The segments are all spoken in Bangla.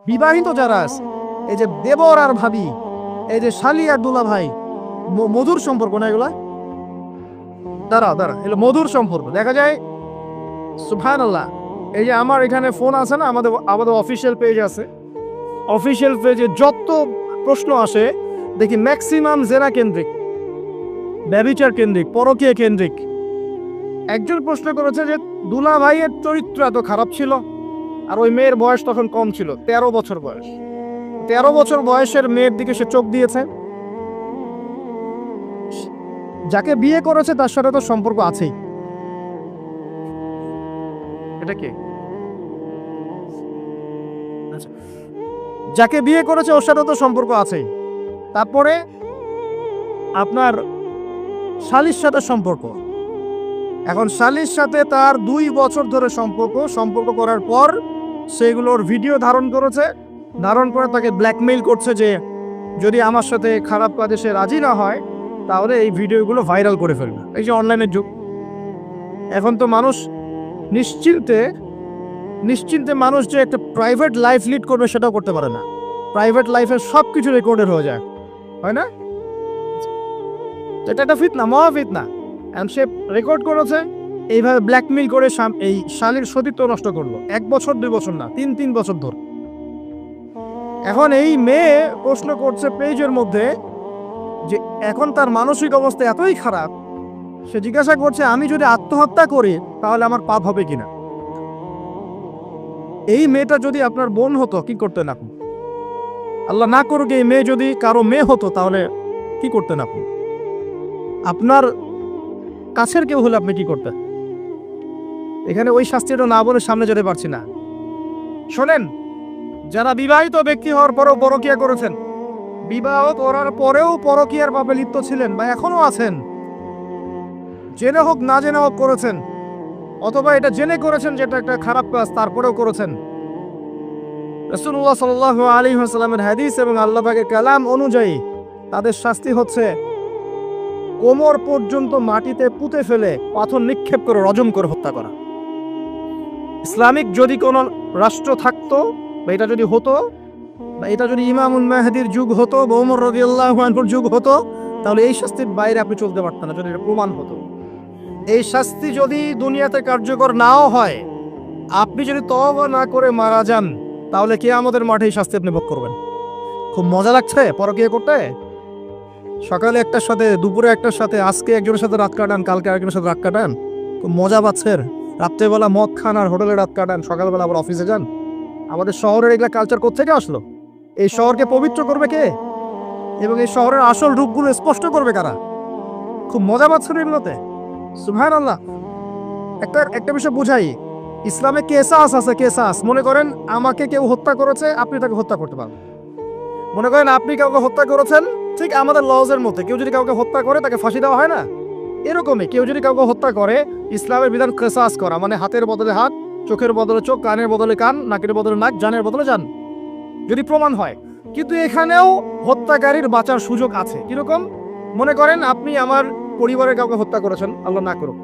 বিবাহিত যারা আছে, এই যে দেবর আর ভাবি, এই যে শালি আর দুলা ভাই, মধুর সম্পর্ক না এগুলা? দাঁড়া এগুলো মধুর সম্পর্ক। দেখা যায় সুবহানাল্লাহ, এই যে আমার এখানে ফোন আছে না, আমাদের অফিসিয়াল পেজ আছে, অফিসিয়াল পেজে যত প্রশ্ন আসে দেখি ম্যাক্সিমাম জেনা কেন্দ্রিক, ব্যভিচার কেন্দ্রিক, পরকীয়া কেন্দ্রিক। একজন প্রশ্ন করেছে যে দুলা ভাইয়ের চরিত্র এত খারাপ ছিল, আর ওই মেয়ের বয়স তখন কম ছিল, 13 বছর বয়স। 13 বছর বয়সের মেয়ের দিকে সে চোখ দিয়েছে। যাকে বিয়ে করেছে তার সাথে তো সম্পর্ক আছেই। এটা কি? আচ্ছা, যাকে বিয়ে করেছে ওর সাথে তো সম্পর্ক আছেই। তারপরে আপনার শালির সাথে সম্পর্ক। এখন শালির সাথে তার 2 বছর ধরে সম্পর্ক করার পর সেগুলোর ভিডিও ধারণ করেছে, ধারণ করে তাকে ব্ল্যাকমেইল করছে যে যদি আমার সাথে খারাপ কাজে সে রাজি না হয় তাহলে এই ভিডিওগুলো ভাইরাল করে ফেলবে। এই যে অনলাইনের যুগ, এখন তো মানুষ নিশ্চিন্তে মানুষ যে একটা প্রাইভেট লাইফ লিড করবে সেটাও করতে পারে না। প্রাইভেট লাইফের সব কিছু রেকর্ডেড হয়ে যায়, হয় না? এটা একটা ফিতনা, মহা ফিতনা। সে রেকর্ড করেছে, এইভাবে ব্ল্যাকমেইল করে এই শালীর সতীত্ব নষ্ট করলো 1 বছর 2 বছর না, 3 বছর ধরে। এখন এই মেয়ে প্রশ্ন করছে পেজের মধ্যে যে এখন তার মানসিক অবস্থা এতই খারাপ, সে জিজ্ঞাসা করছে আমি যদি আত্মহত্যা করি তাহলে আমার পাপ হবে কিনা। এই মেয়েটা যদি আপনার বোন হতো কি করতেন আপনি? আল্লাহ না করুক এই মেয়ে যদি কারো মেয়ে হতো তাহলে কি করতেন আপনি? আপনার কাছের কেউ হলে আপনি কি করতেন? এখানে ওই শাস্তিটা না বলে সামনে যেতে পারছি না। শোনেন, যারা বিবাহিত ব্যক্তি হওয়ার পরেও পরকীয়া করেছেন, বিবাহ করার পরেও পরকীয়ার পাপে লিপ্ত ছিলেন বা এখনো আছেন, জেনে হোক না জেনে হোক করেছেন, অথবা এটা জেনে করেছেন যেটা একটা খারাপ কাজ তারপরেও করেছেন, রাসূলুল্লাহ সাল্লাল্লাহু আলাইহি ওয়াসাল্লামের হাদিস এবং আল্লাহ পাকের কালাম অনুযায়ী তাদের শাস্তি হচ্ছে কোমর পর্যন্ত মাটিতে পুঁতে ফেলে পাথর নিক্ষেপ করে রজম করে হত্যা করা। ইসলামিক যদি কোনো রাষ্ট্র থাকতো বা এটা যদি হতো, বা এটা যদি ইমামুল মাহদির যুগ হতো বা ওমর রাদিয়াল্লাহু আনহুর যুগ হতো, তাহলে এই শাস্তির বাইরে আপনি চলতে পারতেন না যদি এটা প্রমাণ হতো। এই শাস্তি যদি দুনিয়াতে কার্যকর নাও হয়, আপনি যদি তওবা না করে মারা যান তাহলে কিয়ামতের মাঠে এই শাস্তি আপনি ভোগ করবেন। খুব মজা লাগছে পরকীয়া করতে? সকালে একটার সাথে, দুপুরে একটার সাথে, আজকে একজনের সাথে রাত কাটান, কালকে আরেকজনের সাথে রাত কাটান, খুব মজা পাচ্ছেন। রাত্রেবেলা মদ খান আর হোটেলে রাত কাটান, সকালবেলা আবার অফিসে যান। আমাদের শহরের এগুলা কালচার কোত্থেকে আসলো? এই শহরকে পবিত্র করবে কে এবং এই শহরের আসল রূপগুলো স্পষ্ট করবে কারা? খুব মজা পাচ্ছেন এগুলোতে। সুবহানাল্লাহ। একটা বিষয় বুঝাই, ইসলামে কেসাস আছে, কেসাস। মনে করেন আমাকে কেউ হত্যা করেছে, আপনি তাকে হত্যা করতে পারবেন। মনে করেন আপনি কাউকে হত্যা করেছেন, ঠিক আমাদের লজের মধ্যে কেউ যদি কাউকে হত্যা করে তাকে ফাঁসি দেওয়া হয় না, এরকমই কেউ যদি কাউকে হত্যা করে ইসলামের বিধান কেসাস করা, মানে হাতের বদলে হাত, চোখের বদলে চোখ, কানের বদলে কান, নাকের বদলে নাক, জানের বদলে জান, যদি প্রমাণ হয়। কিন্তু এখানেও হত্যাকারীর বাঁচার সুযোগ আছে। কিরকম? মনে করেন আপনি আমার পরিবারের কাউকে হত্যা করেছেন, আল্লাহ না করুক।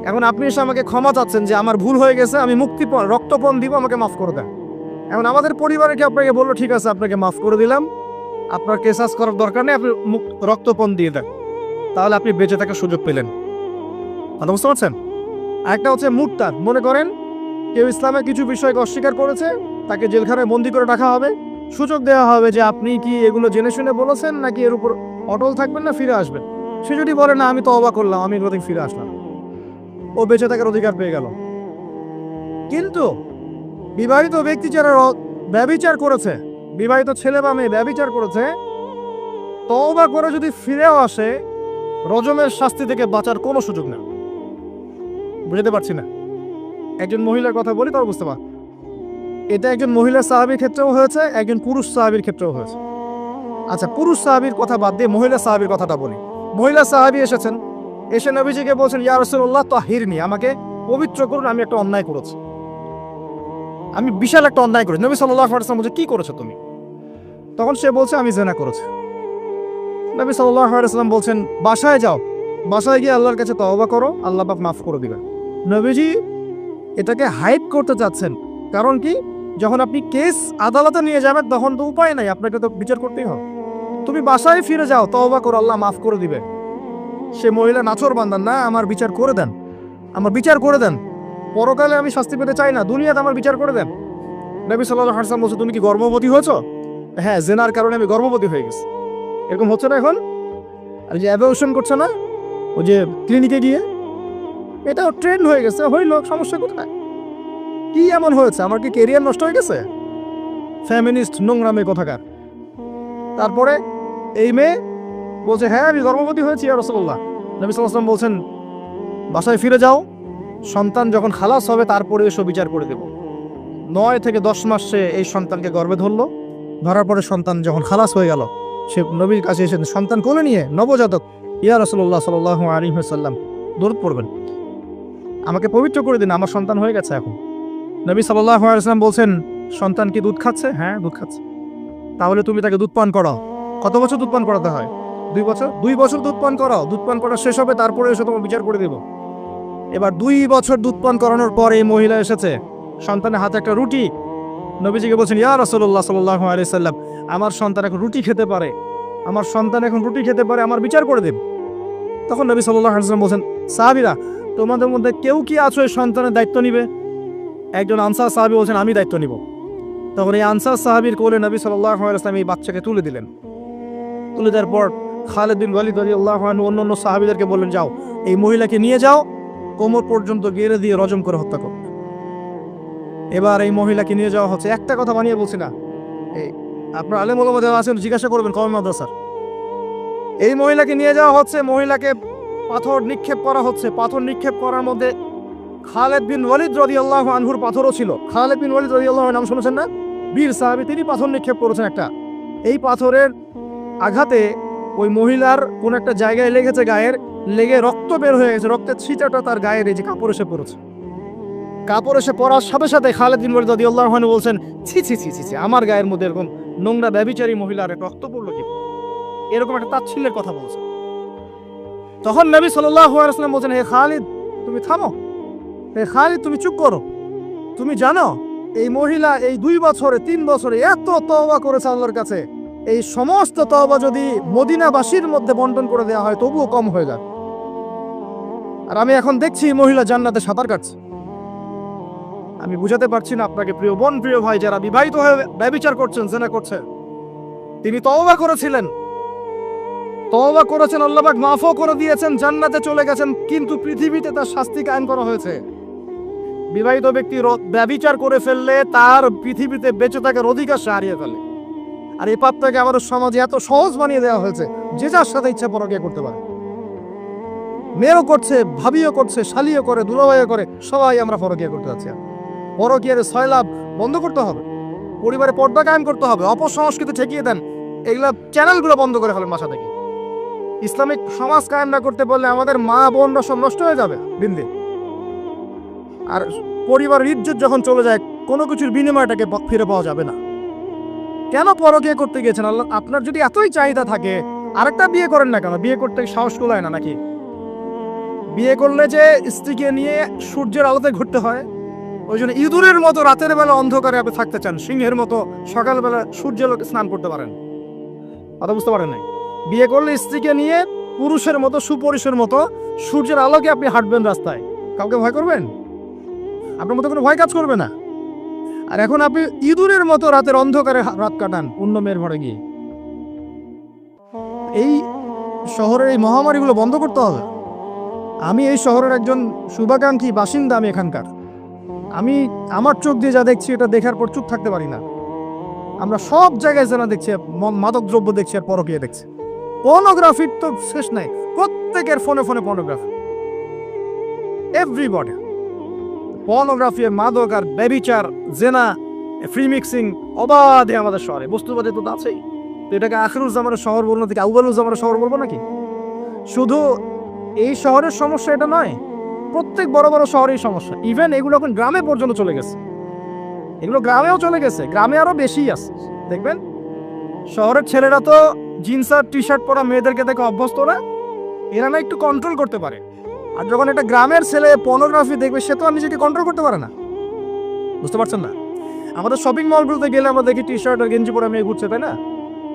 এখন আপনি এসে আমাকে ক্ষমা চাচ্ছেন যে আমার ভুল হয়ে গেছে, আমি মুক্তিপণ, রক্তপণ দিব, আমাকে মাফ করে দেন। এখন আমাদের পরিবারে কি আপনাকে বললো ঠিক আছে আপনাকে মাফ করে দিলাম, আপনার কেসাস করার দরকার নেই, আপনি রক্তপণ দিয়ে দেন, তাহলে আপনি বেঁচে থাকার সুযোগ পেলেন। কথা বুঝতে পারছেন? আরেকটা হচ্ছে মুরতাদ। মনে করেন কেউ ইসলামের কিছু বিষয়কে অস্বীকার করেছে, তাকে জেলখানায় বন্দি করে রাখা হবে, সুযোগ দেওয়া হবে যে আপনি কি এগুলো জেনে শুনে বলেছেন নাকি এর উপর অটল থাকবেন না ফিরে আসবেন। সে যদি বলে না আমি তওবা করলাম, আমি এগুলো থেকে ফিরে আসলাম, ও বেঁচে থাকার অধিকার পেয়ে গেল। কিন্তু বিবাহিত ব্যক্তি যারা ব্যভিচার করেছে, বিবাহিত ছেলে বা মেয়ে ব্যভিচার করেছে, তওবা করে যদি ফিরেও আসে, রজমের শাস্তি থেকে বাঁচার কোনো সুযোগ নেই। বুঝতে পারছি না? একজন মহিলার কথা বলি তাও বুঝতে পার। এটা একজন মহিলা সাহাবীর ক্ষেত্রেও হয়েছে, একজন পুরুষ সাহাবীর ক্ষেত্রেও হয়েছে। আচ্ছা, পুরুষ সাহাবীর কথা বাদ দিয়ে মহিলা সাহাবীর কথাটা বলি। মহিলা সাহাবী এসেছেন, এসে নবীজিকে বলছেন ইয়া রাসূলুল্লাহ তাহিরনি, আমাকে পবিত্র করুন, আমি একটা অন্যায় করেছি, আমি বিশাল একটা অন্যায় করেছি। নবী সাল্লাল্লাহু আলাইহি ওয়াসাল্লাম বলছে কি করেছো তুমি? তখন সে বলছে আমি জিনা করেছি। নবী সাল্লাল্লাহু আলাইহি ওয়াসাল্লাম বলছেন বাসায় যাও, বাসায় গিয়ে আল্লাহর কাছে তওবা করো, আল্লাহ পাক মাফ করে দিবেন। নবীজি এটাকে হাইপ করতে চাচ্ছেন, কারণ কি? যখন আপনি কেস আদালতে নিয়ে যাবেন তখন তো উপায় নাই, আপনাকে তো বিচার করতেই হবে। তুমি বাসায় ফিরে যাও, তওবা করো, আল্লাহ মাফ করে দিবে। সে মহিলা নাচর বান্দান না, আমার বিচার করে দেন, আমার বিচার করে দেন, পরকালে আমি শাস্তি পেতে চাই না, দুনিয়াতে আমার বিচার করে দেন। নবী সাল্লাল্লাহু আলাইহি ওয়াসাল্লাম বলছে, তুমি কি গর্ভবতী হয়েছো? হ্যাঁ, জেনার কারণে আমি গর্ভবতী হয়ে গেছি। এরকম হচ্ছে না এখন? আর যে অ্যাবর্শন করছে না ও যে ক্লিনিকে গিয়ে, এটাও ট্রেন্ড হয়ে গেছে, হইল, সমস্যা কোথায়? কি এমন হয়েছে? আমার কি কেরিয়ার নষ্ট হয়ে গেছে? ফ্যামিনিস্ট নোংরামে কোথাকার। তারপরে এই মেয়ে বলছে, হ্যাঁ আমি গর্ভবতী হয়েছি ইয়া রাসূলুল্লাহ। নবী সাল্লাল্লাহু আলাইহি ওয়াসাল্লাম বলছেন, বাসায় ফিরে যাও, সন্তান যখন খালাস হবে তারপরে এসো, বিচার করে দেব। 9 থেকে 10 মাস সে এই সন্তানকে গর্ভে ধরলো। ধরার পরে সন্তান যখন খালাস হয়ে গেল, সে নবীর কাছে এসে সন্তান কোলে নিয়ে, নবজাতক, ইয়া রাসূলুল্লাহ সাল্লাল্লাহু আলাইহি ওয়াসাল্লাম দরুদ পড়বেন, আমাকে পবিত্র করে দিন, আমার সন্তান হয়ে গেছে এখন। নবী সাল্লাল্লাহু আলাইহি ওয়াসাল্লাম বলছেন, সন্তান কি দুধ খাচ্ছে? হ্যাঁ, দুধ খাচ্ছে। তাহলে তুমি তাকে দুধ পান করাও। কত বছর দুধ পান করাতে হয়? 2 বছর। 2 বছর দুধ পান করাও, দুধ পান করা শেষ হবে তারপরে এসে তোমার বিচার করে দেব। এবার 2 বছর দুধ পান করানোর পর এই মহিলা এসেছে, সন্তানের হাতে একটা রুটি। নবীজিকে বলছেন, ইয়া রাসূলুল্লাহ সাল্লাল্লাহু আলাইহি সাল্লাম, আমার সন্তান এখন রুটি খেতে পারে, আমার সন্তান এখন রুটি খেতে পারে, আমার বিচার করে দেব। তখন নবী সাল্লাল্লাহু আলাইহি সাল্লাম বলছেন, সাহাবীরা, তোমাদের মধ্যে কেউ কি আছো এই সন্তানের দায়িত্ব নিবে? একজন আনসার সাহাবী বলছেন, আমি দায়িত্ব নিব। তখন এই আনসার সাহাবীর কোলে নবী সাল্লাল্লাহু আলাইহি ওয়াসাল্লাম এই বাচ্চাকে তুলে দিলেন। তুলে দেওয়ার পর খালিদ বিন ওয়ালিদ রাদিয়াল্লাহু আনহু অন্যান্য সাহাবীদেরকে বললেন, যাও এই মহিলাকে নিয়ে যাও, কোমর পর্যন্ত গেড়ে দিয়ে রজম করে হত্যা করো। এবার এই মহিলাকে নিয়ে যাওয়া হচ্ছে, একটা কথা বানিয়ে বলছি না, এই আপনার আলেম ওলামা যারা আছেন জিজ্ঞাসা করবেন কওমি মাদ্রাসার। এই মহিলাকে নিয়ে যাওয়া হচ্ছে, মহিলাকে পাথর নিক্ষেপ করা হচ্ছে। পাথর নিক্ষেপ করার মধ্যে খালিদ বিন ওয়ালিদ রাদিয়াল্লাহু আনহুর পাথরও ছিল। খালিদ বিন ওয়ালিদ রাদিয়াল্লাহু আনহু নাম শুনেছেন না? বীর সাহাবী, তিনি পাথর নিক্ষেপ করেছেন একটা। এই পাথরের আঘাতে ওই মহিলার কোন একটা জায়গায় লেগেছে, গায়ের লেগে রক্ত বের হয়ে গেছে, রক্তের ছিটাটা তার গায়ের এই যে কাপড় এসে পড়েছে। কাপড় এসে পড়ার সাথে সাথে খালিদ বিন ওয়ালিদ রাদিয়াল্লাহু আনহু বলছেন, ছি ছি ছি ছি, আমার গায়ের মধ্যে এরকম নোংরা ব্যভিচারী মহিলার রক্ত পড়লো কি? এরকম একটা তাচ্ছিল্যের কথা বলছে। তখন নবী সাল্লাল্লাহু আলাইহি ওয়াসাল্লাম বলছেন, হে খালিদ তুমি থামো, হে খালিদ তুমি চুপ করো। তুমি জানো এই মহিলা এই 2 বছরে 3 বছরে এত তওবা করেছে আল্লাহর কাছে, এই সমস্ত তওবা যদি মদিনাবাসীর মধ্যে বন্টন করে দেওয়া হয় তবুও কম হয়ে যায়। আর আমি এখন দেখছি মহিলা জান্নাতে সাঁতার কাটছে। আমি বুঝাতে পারছি না আপনাকে প্রিয় বোন, প্রিয় ভাই, যারা বিবাহিত হয়ে ব্যভিচার করছেন, জিনা করছেন, তিনি তওবা করেছিলেন, তওবা করেছেন, আল্লাহ পাক মাফও করে দিয়েছেন, জান্নাতে চলে গেছেন, কিন্তু পৃথিবীতে তার শাস্তি কায়েম করা হয়েছে। বিবাহিত ব্যক্তি ব্যভিচার করে ফেললে তার পৃথিবীতে বেঁচে থাকার অধিকার সে হারিয়ে ফেলে। আর এই পাপটাকে আমাদের সমাজে এত সহজ বানিয়ে দেওয়া হয়েছে, যে যার সাথে ইচ্ছা পরকীয়া করতে পারে। মেয়েও করছে, ভাবিও করছে, শালিও করে, দুলাভাইও করে, সবাই আমরা পরকীয়া করতে যাচ্ছি। পরকীয়ার সয়লাভ বন্ধ করতে হবে, পরিবারে পর্দা কায়েম করতে হবে, অপসংস্কৃতি ঠেকিয়ে দেন, এগুলা চ্যানেলগুলো বন্ধ করে ফেলেন বাসা থেকে। ইসলামিক সমাজ কায়েম না করতে পারলে আমাদের মা বোনরা সব নষ্ট হয়ে যাবে দিন দিন। আর পরিবারের ইজ্জত যখন চলে যায়, কোনো কিছুর বিনিময়টাকে ফিরে পাওয়া যাবে না। কেন পরকীয়া করতে গিয়েছেন? আল্লাহ, আপনার যদি এতই চাহিদা থাকে আরেকটা বিয়ে করেন না কেন? বিয়ে করতে সাহস কুলায় না নাকি? বিয়ে করলে যে স্ত্রীকে নিয়ে সূর্যের আলোতে ঘুরতে হয়, ওই জন্য ইঁদুরের মতো রাতের বেলা অন্ধকারে আপনি থাকতে চান, সিংহের মতো সকালবেলা সূর্যের আলোতে স্নান করতে পারেন। কথা বুঝতে পারেন নাই? বিয়ে করলে স্ত্রীকে নিয়ে পুরুষের মতো, সুপুরুষের মতো সূর্যের আলোকে আপনি হাঁটবেন রাস্তায়, কাউকে ভয় করবেন? আপনার মতো কোনো ভয় কাজ করবে না। আর এখন আপনি ইঁদুরের মতো রাতের অন্ধকারে রাত কাটান অন্য মেয়ের ঘরে গিয়ে। এই শহরের এই মহামারীগুলো বন্ধ করতে হবে। আমি এই শহরের একজন শুভাকাঙ্ক্ষী বাসিন্দা, আমি এখানকার। আমি আমার চোখ দিয়ে যা দেখছি এটা দেখার পর চুপ থাকতে পারি না। আমরা সব জায়গায় জানা দেখছি, মাদক দ্রব্য দেখছি আর পরকীয়া দেখছি। পর্নোগ্রাফির তো শেষ নাই, প্রত্যেকের ফোনে ফোনে পর্নোগ্রাফি, এভরিবডি পর্নোগ্রাফি, মাদক আর ব্যভিচার, জেনা, ফ্রি মিক্সিং অবাধে আমাদের শহরে। বস্তুবাদী তো আছেই। তো এটাকে আখিরুজ্জামানের শহর বলবো নাকি আউয়ালুজ্জামানের শহর বলবো নাকি? শুধু এই শহরের সমস্যা এটা নয়, প্রত্যেক বড় বড় শহরেই সমস্যা। ইভেন এগুলো এখন গ্রামে পর্যন্ত চলে গেছে, এগুলো গ্রামেও চলে গেছে, গ্রামে আরো বেশি আছে। দেখবেন শহরের ছেলেরা তো জিন্স আর টি শার্ট পরা মেয়েদেরকে দেখে অভ্যস্ত না, এরা না একটু কন্ট্রোল করতে পারে। আর যখন একটা গ্রামের ছেলে পর্নোগ্রাফি দেখবে, সে তো আর নিজেকে কন্ট্রোল করতে পারে না। বুঝতে পারছেন না? আমাদের শপিং মলগুলোতে গেলে আমরা দেখি টি শার্ট আর গেঞ্জি পরে মেয়ে ঘুরছে, তাই না?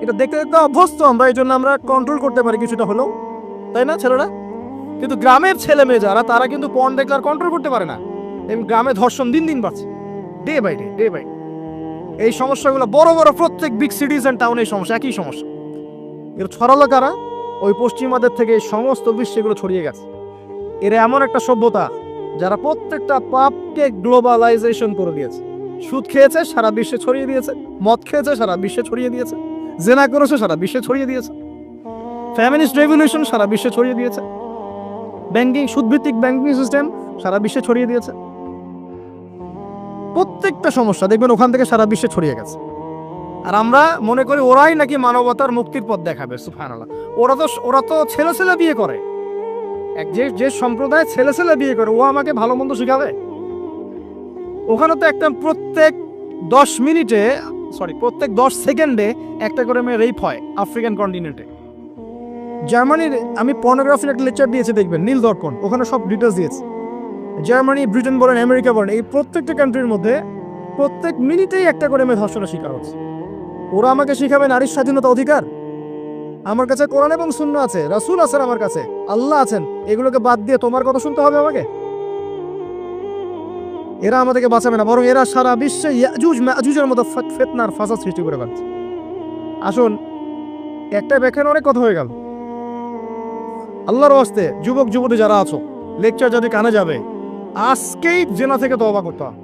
এটা দেখতে দেখতে অভ্যস্ত আমরা, এই জন্য আমরা কন্ট্রোল করতে পারি কিছুটা হলেও, তাই না ছেলেরা? কিন্তু গ্রামের ছেলে মেয়ে যারা, তারা কিন্তু পর্ন দেখলে আর কন্ট্রোল করতে পারে না। এই গ্রামে ধর্ষণ দিন দিন বাড়ছে, day by day, day by. এই সমস্যাগুলো বড় বড় প্রত্যেক বিগ সিটিজ অ্যান্ড টাউনে এই সমস্যা, একই সমস্যা। এর ছড়ালো কারা? ওই পশ্চিমাদের থেকে এই সমস্ত বিশ্বে এগুলো ছড়িয়ে গেছে। এরা এমন একটা সভ্যতা যারা প্রত্যেকটা পাপকে গ্লোবালাইজেশন করে দিয়েছে। সুদ খেয়েছে, সারা বিশ্বে ছড়িয়ে দিয়েছে। মদ খেয়েছে, সারা বিশ্বে ছড়িয়ে দিয়েছে। জেনা করেছে, সারা বিশ্বে ছড়িয়ে দিয়েছে। ফ্যামিনিস্ট রেভলিউশন সারা বিশ্বে ছড়িয়ে দিয়েছে। ব্যাংকিং, সুদভিত্তিক ব্যাংকিং সিস্টেম সারা বিশ্বে ছড়িয়ে দিয়েছে। প্রত্যেকটা সমস্যা দেখবেন ওখান থেকে সারা বিশ্বে ছড়িয়ে গেছে। আর আমরা মনে করি ওরাই নাকি মানবতার মুক্তির পথ দেখাবে। সুবহানাল্লাহ। ওরা তো ছেলে ছেলে বিয়ে করে। যে সম্প্রদায় ছেলে ছেলে বিয়ে করে, ও আমাকে ভালো মন্দ শিখাবে? ওখানে তো একটা প্রত্যেক 10 সেকেন্ডে একটা করে মেয়ে রেপ হয় আফ্রিকান কন্টিনেন্টে। জার্মানির আমি পর্নোগ্রাফির একটা লেকচার দিয়েছি, দেখবেন নীল দর্পণ, ওখানে সব ডিটেলস দিয়েছে। জার্মানি, ব্রিটেন বলেন, আমেরিকা বলেন, এই প্রত্যেকটা কান্ট্রির মধ্যে প্রত্যেক মিনিটেই একটা করে মেয়ে ধর্ষণের শিকার হচ্ছে। ওরা আমাকে শিখাবে নারীর স্বাধীনতা অধিকার? আমার কাছে কোরআন এবং সুন্নাহ আছে, রাসূল আছেন, আমার কাছে আল্লাহ আছেন। এগুলোকে বাদ দিয়ে তোমার কথা শুনতে হবে আমাকে? এরা আমাদেরকে বাঁচাবে না, বরং এরা সারা বিশ্বে ইয়াজুজ মাজুজের মতো ফিতনার ফাসাদ সৃষ্টি করে ফেলছে। আসুন, একটা ব্যাখ্যার অনেক কথা হয়ে গেল। আল্লাহর ওয়াস্তে যুবক যুবতী যারা আছো, লেকচার যদি কানে যাবে, আজকেই জেনা থেকে তওবা করতে হবে।